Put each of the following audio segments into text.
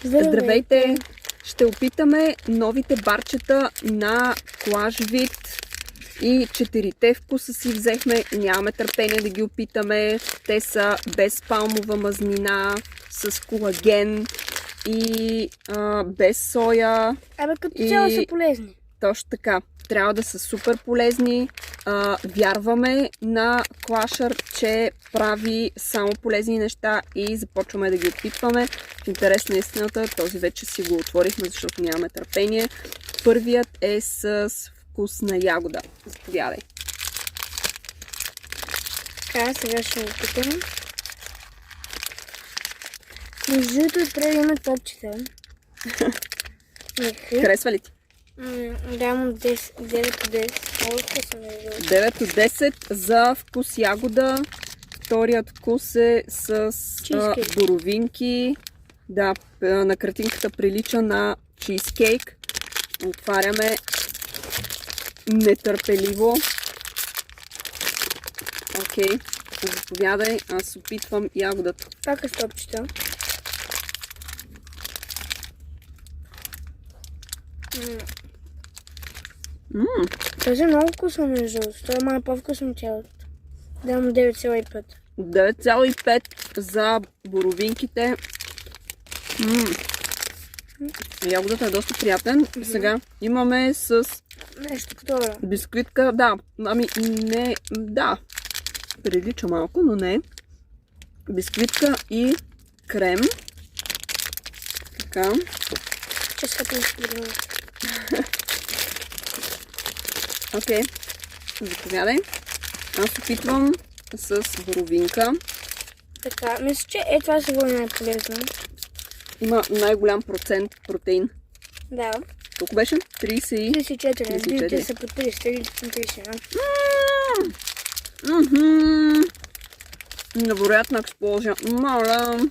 Здравейте! Ще опитаме новите барчета на Клашвит и 4-те вкуса си взехме. Нямаме търпение да ги опитаме. Те са без палмова мазнина, с колаген и без соя. Като цяло са полезни. Точно така. Трябва да са супер полезни. Вярваме на Клашър, че прави само полезни неща и започваме да ги опитваме. В интерес на истината, този вече си го отворихме, защото нямаме търпение. Първият е с вкус на ягода. Заповядай. Така, сега ще го опитам. Между другото, трябва да има топчета. Харесва ли ти? Давам 9 от 10. Много вкусно между другото. 9 от 10 за вкус ягода. Вторият вкус е с боровинки. Да, на картинката прилича на чизкейк. Отваряме нетърпеливо. Окей, заповядай, аз опитвам ягодата. Пак е с топчета. Този е много вкусно между другото. Това е малко по-вкусно от цялото. Давам 9,5. 9,5 за боровинките. Ягодата е доста приятен. Сега имаме с нещо подобно. Бисквитка. Да, не, да. Прилича малко, но не. Бисквитка и крем. Така. Окей. Заповядай. Аз опитвам с боровинка. Така, мисля, че това ще бъде най-полезно. Има най-голям процент протеин. Да. Колко беше? 34. Другите са по 30 или 31. Невероятна експлозия. Моля.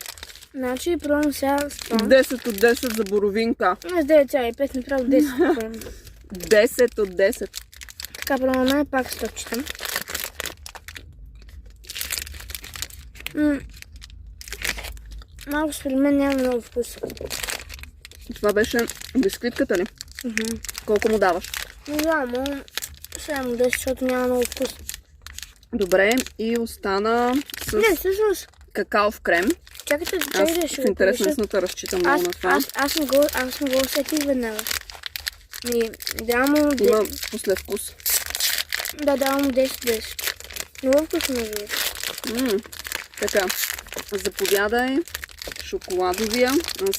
Значи, пробвам сега с това. 10 от 10 за боровинка. Аз 9,5, направо 10. 10 от 10. Така, пробваме пак с топчета. Малко според мен няма много вкус. Това беше бисквитката ли? Колко му даваш? Не знам, но сега му 10, защото няма много вкус. Добре, и остана с какао в крем. Чакайте, аз в интерес на истината разчитам много на това. Аз не го усетих веднага. Давам му 10. Има послевкус. Да, давам му 10. Много вкусно между другото. Така, заповядай шоколадовия. Аз